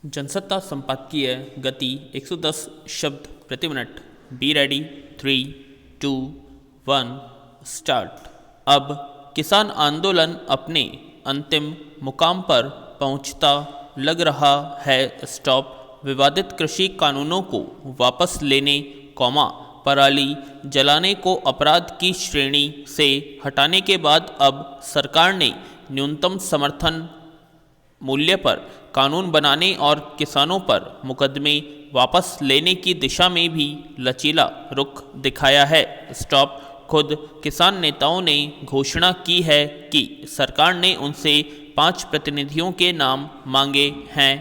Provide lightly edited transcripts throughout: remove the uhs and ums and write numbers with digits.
जनसत्ता संपादकीय गति 110 शब्द प्रति मिनट। Be ready, 3, 2, 1 start. अब किसान आंदोलन अपने अंतिम मुकाम पर पहुंचता लग रहा है। स्टॉप। विवादित कृषि कानूनों को वापस लेने, पराली जलाने को अपराध की श्रेणी से हटाने के बाद अब सरकार ने न्यूनतम समर्थन मूल्य पर कानून बनाने और किसानों पर मुकदमे वापस लेने की दिशा में भी लचीला रुख दिखाया है। स्टॉप। खुद किसान नेताओं ने घोषणा की है कि सरकार ने उनसे 5 प्रतिनिधियों के नाम मांगे हैं,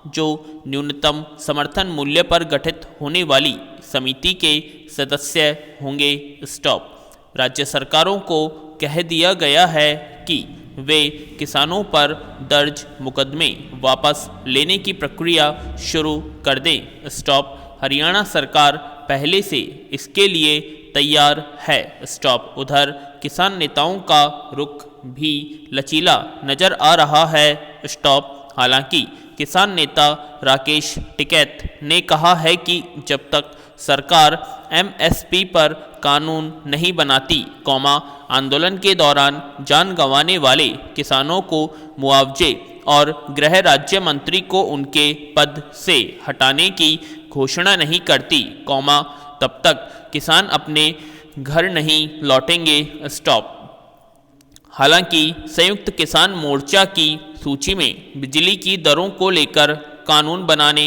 जो न्यूनतम समर्थन मूल्य पर गठित होने वाली समिति के सदस्य होंगे। स्टॉप। राज्य सरकारों को कह दिया गया है कि वे किसानों पर दर्ज मुकदमे वापस लेने की प्रक्रिया शुरू कर दें। स्टॉप। हरियाणा सरकार पहले से इसके लिए तैयार है। स्टॉप। उधर किसान नेताओं का रुख भी लचीला नजर आ रहा है। स्टॉप। हालांकि किसान नेता राकेश टिकैत ने कहा है कि जब तक सरकार एमएसपी पर कानून नहीं बनाती, आंदोलन के दौरान जान गंवाने वाले किसानों को मुआवजे और गृह राज्य मंत्री को उनके पद से हटाने की घोषणा नहीं करती, तब तक किसान अपने घर नहीं लौटेंगे। स्टॉप। हालांकि संयुक्त किसान मोर्चा की सूची में बिजली की दरों को लेकर कानून बनाने,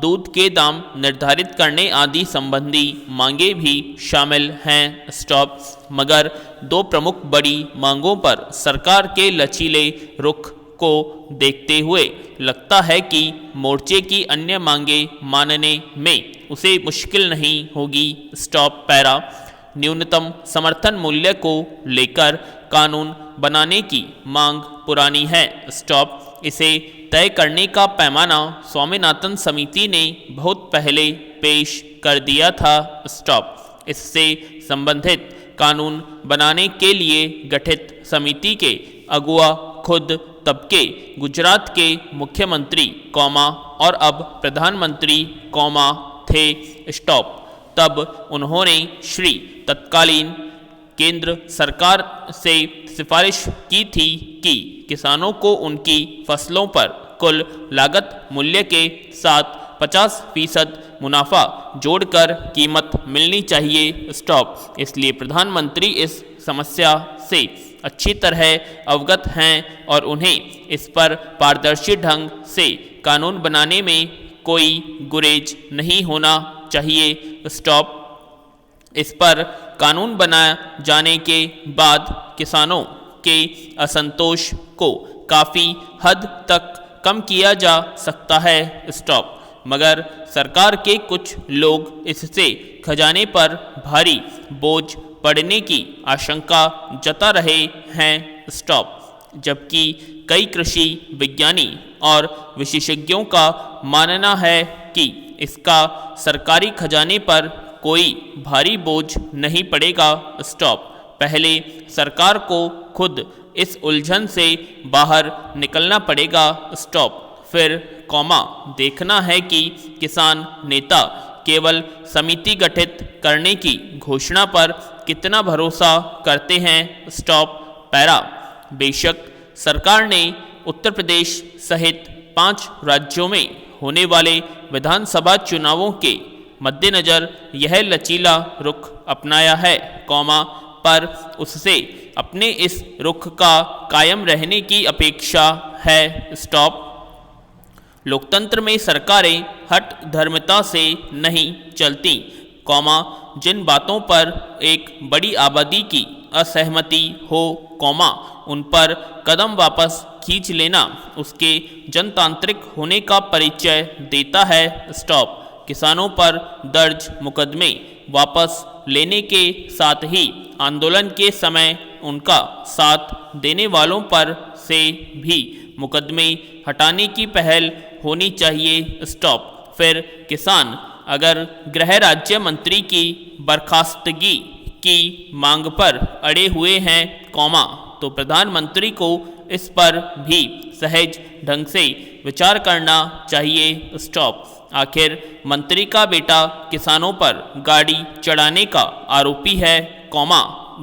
दूध के दाम निर्धारित करने आदि संबंधी मांगे भी शामिल हैं। स्टॉप। मगर 2 प्रमुख बड़ी मांगों पर सरकार के लचीले रुख को देखते हुए लगता है कि मोर्चे की अन्य मांगे मानने में उसे मुश्किल नहीं होगी। स्टॉप। पैरा। न्यूनतम समर्थन मूल्य को लेकर कानून बनाने की मांग पुरानी है। स्टॉप। इसे तय करने का पैमाना स्वामीनाथन समिति ने बहुत पहले पेश कर दिया था। स्टॉप। इससे संबंधित कानून बनाने के लिए गठित समिति के अगुआ खुद तब के गुजरात के मुख्यमंत्री, और अब प्रधानमंत्री, थे। स्टॉप। तब उन्होंने श्री तत्कालीन केंद्र सरकार से सिफारिश की थी कि किसानों को उनकी फसलों पर कुल लागत मूल्य के साथ 50% मुनाफा जोड़कर कीमत मिलनी चाहिए। स्टॉप। इसलिए प्रधानमंत्री इस समस्या से अच्छी तरह अवगत हैं और उन्हें इस पर पारदर्शी ढंग से कानून बनाने में कोई गुरेज नहीं होना चाहिए। स्टॉप। इस पर कानून बना जाने के बाद किसानों के असंतोष को काफ़ी हद तक कम किया जा सकता है। स्टॉप। मगर सरकार के कुछ लोग इससे खजाने पर भारी बोझ पड़ने की आशंका जता रहे हैं। स्टॉप। जबकि कई कृषि विज्ञानी और विशेषज्ञों का मानना है कि इसका सरकारी खजाने पर कोई भारी बोझ नहीं पड़ेगा। स्टॉप। पहले सरकार को खुद इस उलझन से बाहर निकलना पड़ेगा। स्टॉप। फिर देखना है कि किसान नेता केवल समिति गठित करने की घोषणा पर कितना भरोसा करते हैं। स्टॉप। पैरा। बेशक सरकार ने उत्तर प्रदेश सहित 5 राज्यों में होने वाले विधानसभा चुनावों के मद्देनज़र यह लचीला रुख अपनाया है, पर उससे अपने इस रुख का कायम रहने की अपेक्षा है। स्टॉप। लोकतंत्र में सरकारें हठ धर्मता से नहीं चलती, जिन बातों पर एक बड़ी आबादी की असहमति हो, उन पर कदम वापस खींच लेना उसके जनतांत्रिक होने का परिचय देता है। स्टॉप। किसानों पर दर्ज मुकदमे वापस लेने के साथ ही आंदोलन के समय उनका साथ देने वालों पर से भी मुकदमे हटाने की पहल होनी चाहिए। स्टॉप। फिर किसान अगर गृह राज्य मंत्री की बर्खास्तगी की मांग पर अड़े हुए हैं, तो प्रधानमंत्री को इस पर भी सहज ढंग से विचार करना चाहिए। स्टॉप। आखिर मंत्री का बेटा किसानों पर गाड़ी चढ़ाने का आरोपी है, कॉमा,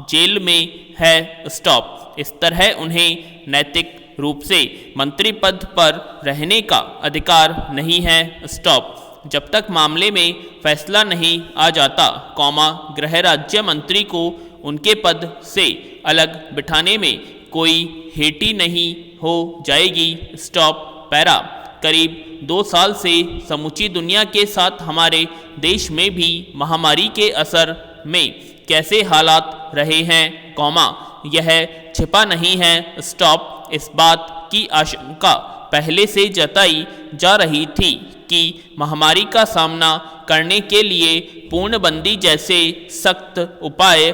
जेल में है। स्टॉप। इस तरह उन्हें नैतिक रूप से मंत्री पद पर रहने का अधिकार नहीं है। स्टॉप। जब तक मामले में फैसला नहीं आ जाता, कॉमा, गृह राज्य मंत्री को उनके पद से अलग बिठाने में कोई हेटी नहीं हो जाएगी। स्टॉप। पैरा। करीब 2 साल से समूची दुनिया के साथ हमारे देश में भी महामारी के असर में कैसे हालात रहे हैं, कॉमा, यह छिपा नहीं है। स्टॉप। इस बात की आशंका पहले से जताई जा रही थी कि महामारी का सामना करने के लिए पूर्णबंदी जैसे सख्त उपाय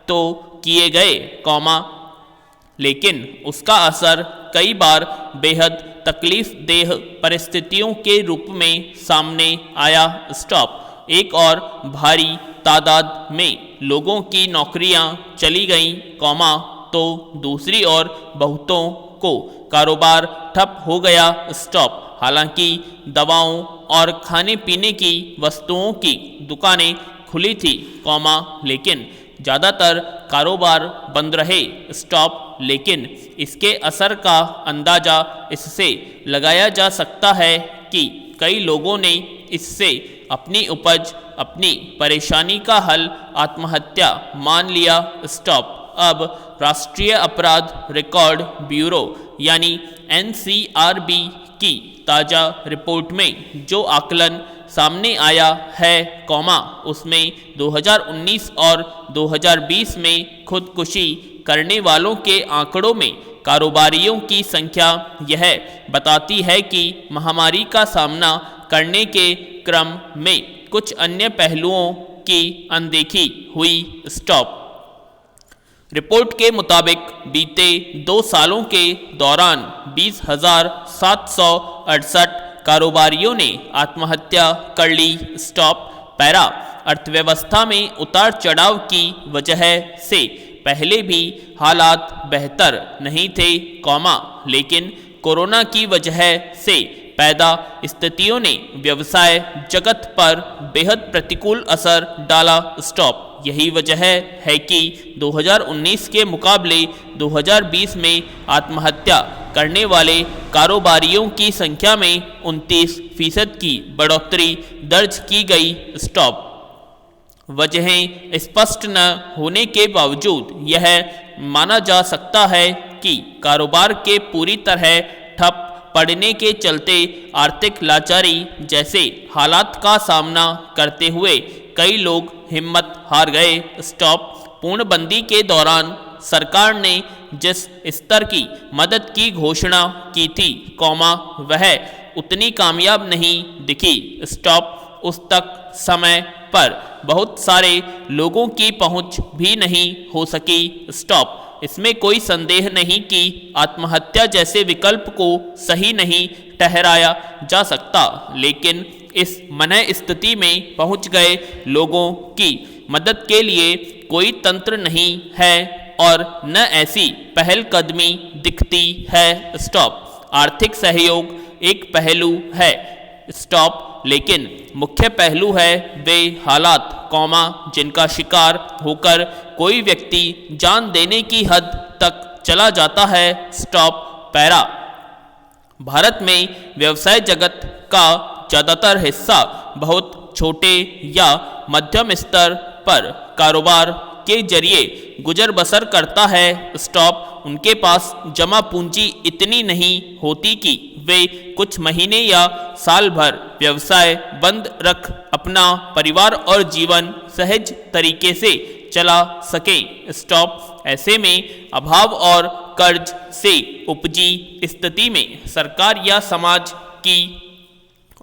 तो किए गए, कॉमा, लेकिन उसका असर कई बार बेहद तकलीफ देह परिस्थितियों के रूप में सामने आया। स्टॉप। एक और भारी तादाद में लोगों की नौकरियां चली गईं, कॉमा, तो दूसरी ओर बहुतों को कारोबार ठप हो गया। स्टॉप। हालांकि दवाओं और खाने पीने की वस्तुओं की दुकानें खुली थी, कॉमा, लेकिन ज़्यादातर कारोबार बंद रहे। स्टॉप। लेकिन इसके असर का अंदाज़ा इससे लगाया जा सकता है कि कई लोगों ने इससे अपनी उपज, अपनी परेशानी का हल आत्महत्या मान लिया। स्टॉप। अब राष्ट्रीय अपराध रिकॉर्ड ब्यूरो यानी NCRB की ताज़ा रिपोर्ट में जो आकलन सामने आया है, कॉमा, उसमें 2019 और 2020 में खुदकुशी करने वालों के आंकड़ों में कारोबारियों की संख्या यह बताती है कि महामारी का सामना करने के क्रम में कुछ अन्य पहलुओं की अनदेखी हुई। स्टॉप। रिपोर्ट के मुताबिक बीते 2 सालों के दौरान 20,768 कारोबारियों ने आत्महत्या कर ली। स्टॉप। पैरा। अर्थव्यवस्था में उतार चढ़ाव की वजह से पहले भी हालात बेहतर नहीं थे, कॉमा, लेकिन कोरोना की वजह से पैदा स्थितियों ने व्यवसाय जगत पर बेहद प्रतिकूल असर डाला। स्टॉप। यही वजह है कि 2019 के मुकाबले 2020 में आत्महत्या करने वाले कारोबारियों की संख्या में 29% की बढ़ोतरी दर्ज की गई। स्टॉप। वजहें स्पष्ट न होने के बावजूद यह माना जा सकता है कि कारोबार के पूरी तरह ठप पड़ने के चलते आर्थिक लाचारी जैसे हालात का सामना करते हुए कई लोग हिम्मत हार गए। स्टॉप। पूर्णबंदी के दौरान सरकार ने जिस स्तर की मदद की घोषणा की थी, कॉमा, वह उतनी कामयाब नहीं दिखी। स्टॉप। उस तक समय पर बहुत सारे लोगों की पहुंच भी नहीं हो सकी। स्टॉप। इसमें कोई संदेह नहीं कि आत्महत्या जैसे विकल्प को सही नहीं ठहराया जा सकता, लेकिन इस मनः स्थिति में पहुंच गए लोगों की मदद के लिए कोई तंत्र नहीं है और न ऐसी पहलकदमी दिखती है। स्टॉप। आर्थिक सहयोग एक पहलू है, स्टॉप, लेकिन मुख्य पहलू है वे हालात, कॉमा, जिनका शिकार होकर कोई व्यक्ति जान देने की हद तक चला जाता है। स्टॉप। पैरा। भारत में व्यवसाय जगत का ज़्यादातर हिस्सा बहुत छोटे या मध्यम स्तर पर कारोबार के जरिए गुजर बसर करता है। स्टॉप। उनके पास जमा पूंजी इतनी नहीं होती कि वे कुछ महीने या साल भर व्यवसाय बंद रख अपना परिवार और जीवन सहज तरीके से चला सकें। स्टॉप। ऐसे में अभाव और कर्ज से उपजी स्थिति में सरकार या समाज की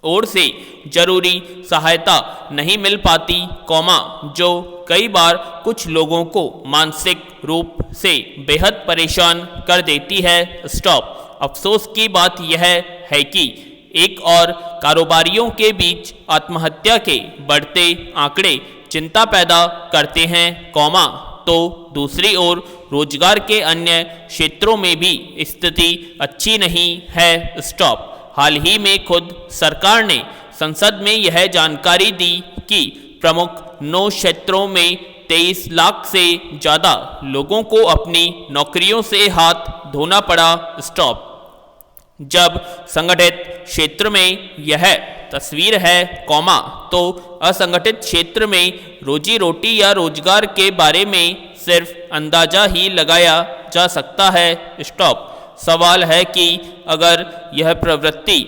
ओर से जरूरी सहायता नहीं मिल पाती, कॉमा, जो कई बार कुछ लोगों को मानसिक रूप से बेहद परेशान कर देती है। स्टॉप। अफसोस की बात यह है कि एक और कारोबारियों के बीच आत्महत्या के बढ़ते आंकड़े चिंता पैदा करते हैं, कॉमा, तो दूसरी ओर रोजगार के अन्य क्षेत्रों में भी स्थिति अच्छी नहीं है। स्टॉप। हाल ही में खुद सरकार ने संसद में यह जानकारी दी कि प्रमुख 9 क्षेत्रों में 23 लाख से ज़्यादा लोगों को अपनी नौकरियों से हाथ धोना पड़ा। स्टॉप। जब संगठित क्षेत्र में यह तस्वीर है कॉमा, तो असंगठित क्षेत्र में रोजी रोटी या रोजगार के बारे में सिर्फ अंदाजा ही लगाया जा सकता है। स्टॉप। सवाल है कि अगर यह प्रवृत्ति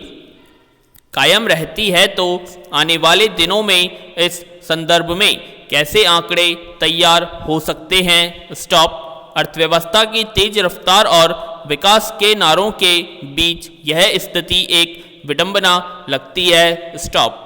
कायम रहती है तो आने वाले दिनों में इस संदर्भ में कैसे आंकड़े तैयार हो सकते हैं। स्टॉप। अर्थव्यवस्था की तेज रफ्तार और विकास के नारों के बीच यह स्थिति एक विडंबना लगती है। स्टॉप।